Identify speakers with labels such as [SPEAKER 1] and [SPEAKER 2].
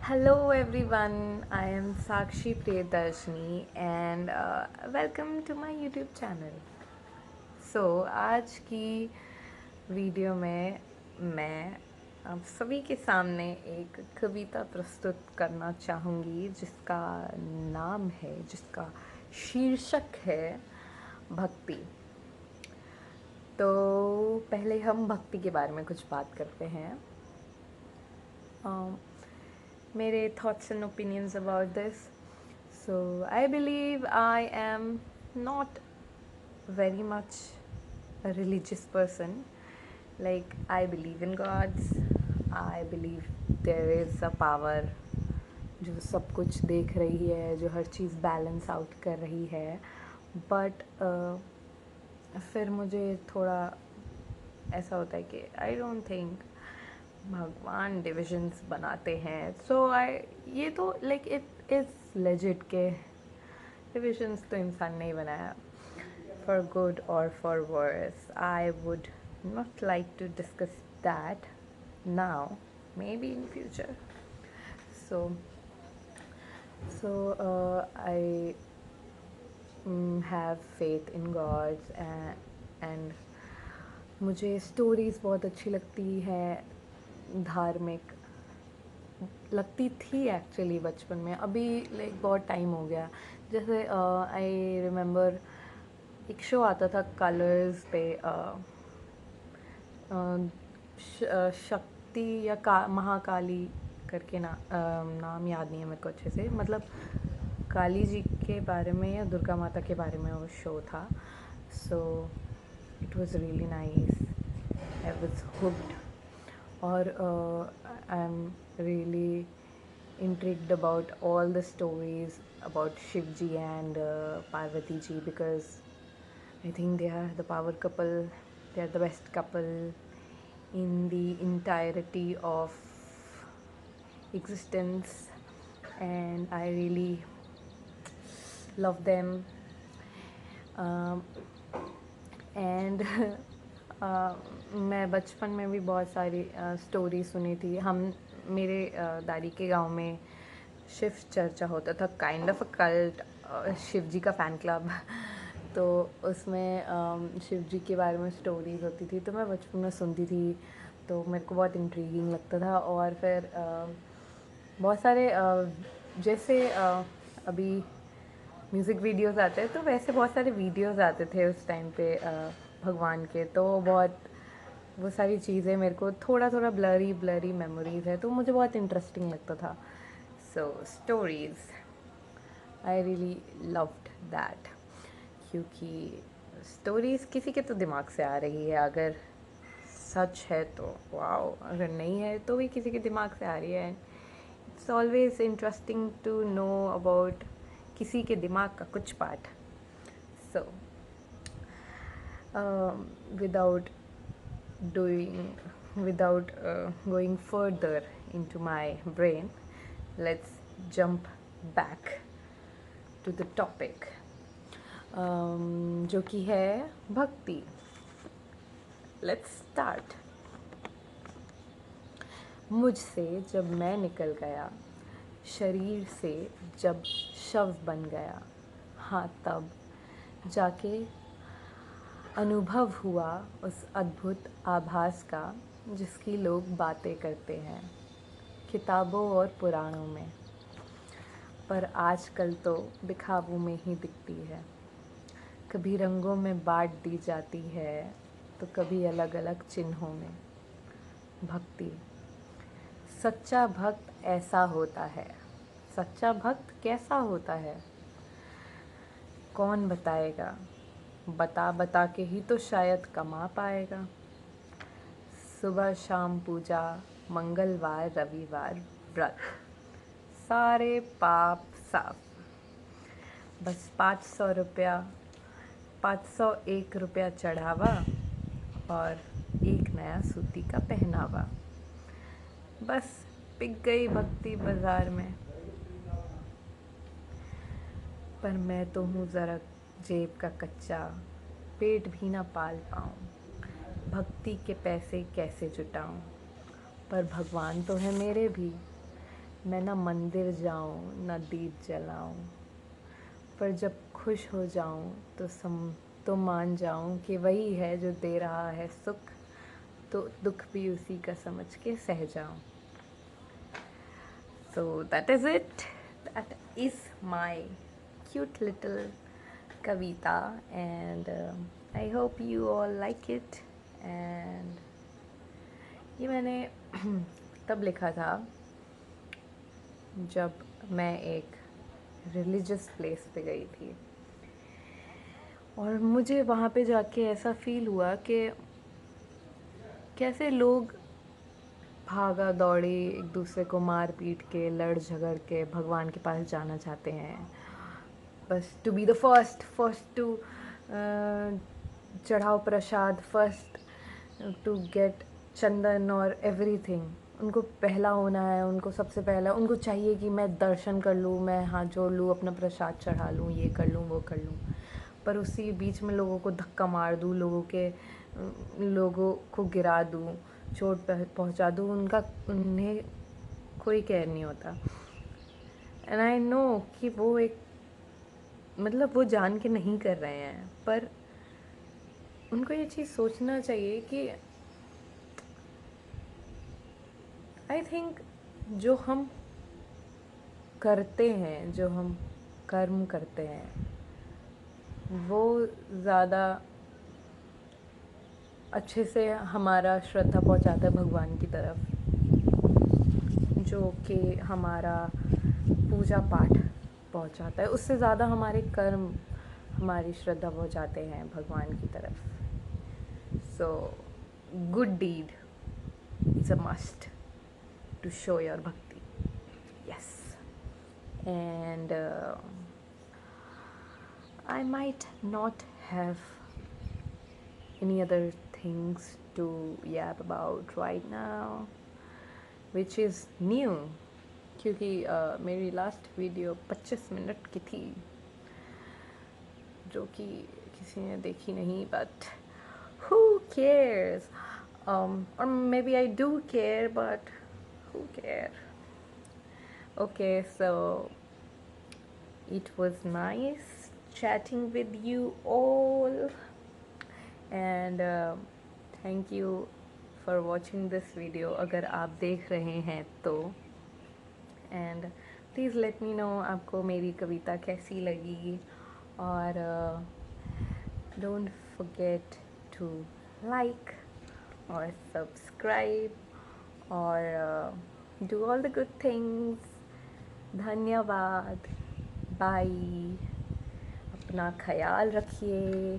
[SPEAKER 1] Hello everyone, I am Sakshi Priyadarshini and welcome to my YouTube channel. आज की video में मैं आप सभी के सामने एक कविता प्रस्तुत करना चाहूँगी जिसका शीर्षक है भक्ति। तो पहले हम भक्ति के बारे में कुछ बात करते हैं। मेरे thoughts and opinions about this. So I believe I am not very much a religious person. Like I believe in gods. I believe there is a power जो सब कुछ देख रही है, जो हर चीज़ बैलेंस आउट कर रही है। बट फिर मुझे थोड़ा ऐसा होता है कि आई डोंट थिंक भगवान डिविजन्स बनाते हैं। ये तो लाइक इट इज़ लेजिट के डिविजन्स तो इंसान ने ही बनाया, फॉर गुड और for worse. I would not like to discuss that now, maybe in future. So I have faith in gods and मुझे स्टोरीज़ बहुत अच्छी लगती है, धार्मिक लगती थी एक्चुअली बचपन में। अभी लाइक बहुत टाइम हो गया। जैसे आई रिमेंबर एक शो आता था कलर्स पे, शक्ति या महाकाली करके नाम याद नहीं है मेरे को अच्छे से, मतलब काली जी के बारे में या दुर्गा माता के बारे में वो शो था। So it was really nice, I was hooked. और I am really intrigued about all the stories about Shivji and Parvati ji, because I think they are the power couple. They are the best couple in the entirety of existence, and I really love them. And मैं बचपन में भी बहुत सारी story सुनी थी। मेरे दादी के गांव में शिव चर्चा होता था, kind of a cult, Shiv ji का फ़ैन क्लब। तो उसमें शिव जी के बारे में स्टोरीज होती थी, तो मैं बचपन में सुनती थी, तो मेरे को बहुत इंट्रीगिंग लगता था। और फिर बहुत सारे जैसे अभी म्यूज़िक वीडियोस आते हैं, तो वैसे बहुत सारे वीडियोस आते थे उस टाइम पे भगवान के। तो वो सारी चीज़ें मेरे को थोड़ा थोड़ा ब्लरी मेमोरीज है, तो मुझे बहुत इंटरेस्टिंग लगता था। So stories I really loved that, क्योंकि स्टोरीज़ किसी के तो दिमाग से आ रही है, अगर सच है तो वाओ, अगर नहीं है तो भी किसी के दिमाग से आ रही है। It's always interesting to know about किसी के दिमाग का कुछ part. So without doing without going further into my brain, let's jump back to the topic, जो कि है भक्ति। Let's start. मुझसे जब मैं निकल गया, शरीर से जब शव बन गया, हाँ तब जाके अनुभव हुआ उस अद्भुत आभास का, जिसकी लोग बातें करते हैं किताबों और पुराणों में, पर आजकल तो दिखावों में ही दिखती है। कभी रंगों में बांट दी जाती है, तो कभी अलग अलग चिन्हों में। भक्ति, सच्चा भक्त ऐसा होता है। सच्चा भक्त कैसा होता है, कौन बताएगा? बता बता के ही तो शायद कमा पाएगा। सुबह शाम पूजा, मंगलवार रविवार व्रत, सारे पाप साफ। बस 501 रुपया, 501 रुपया चढ़ावा और एक नया सूती का पहनावा। बस पिक गई भक्ति बाज़ार में। पर मैं तो हूँ ज़रा जेब का कच्चा, पेट भी ना पाल पाऊँ। भक्ति के पैसे कैसे जुटाऊँ, पर भगवान तो है मेरे भी, मैं ना मंदिर जाऊं ना दीप जलाऊं, पर जब खुश हो जाऊं तो मान जाऊं कि वही है जो दे रहा है सुख, तो दुख भी उसी का समझ के सह जाऊं. So that is it. That is my cute little kavita, and I hope you all like it. And ये मैंने तब लिखा था जब मैं एक रिलीजियस प्लेस पे गई थी, और मुझे वहाँ पे जाके ऐसा फील हुआ कि कैसे लोग भागा दौड़ी एक दूसरे को मार पीट के लड़ झगड़ के भगवान के पास जाना चाहते हैं, बस to be the first to चढ़ाओ प्रसाद, फर्स्ट टू गेट चंदन और एवरीथिंग. उनको पहला होना है, उनको सबसे पहला उनको चाहिए कि मैं दर्शन कर लूँ, मैं हाथ जोड़ लूँ, अपना प्रसाद चढ़ा लूँ, ये कर लूँ वो कर लूँ. पर उसी बीच में लोगों को धक्का मार दूँ, लोगों को गिरा दूँ, चोट पहुँचा दूँ, उन्हें कोई केयर नहीं होता. एंड आई नो कि वो एक मतलब वो जान के नहीं कर रहे हैं, पर उनको ये चीज़ सोचना चाहिए कि आई थिंक जो हम करते हैं, जो हम कर्म करते हैं, वो ज़्यादा अच्छे से हमारा श्रद्धा पहुंचाता है भगवान की तरफ, जो कि हमारा पूजा पाठ पहुंचाता है. उससे ज़्यादा हमारे कर्म हमारी श्रद्धा पहुंचाते हैं भगवान की तरफ. So good deed is a must to show your bhakti. Yes. And I might not have any other things to yap about right now, which is new, क्योंकि मेरी लास्ट वीडियो 25 मिनट की थी, जो कि किसी ने देखी नहीं, but who cares? Or maybe I do care, but who cares? Okay, so it was nice chatting with you all, and thank you for watching this video अगर आप देख रहे हैं तो. and please let me know आपको मेरी कविता कैसी लगी, और don't forget to like or subscribe or do all the good things. धन्यवाद. बाय. अपना ख्याल रखिए.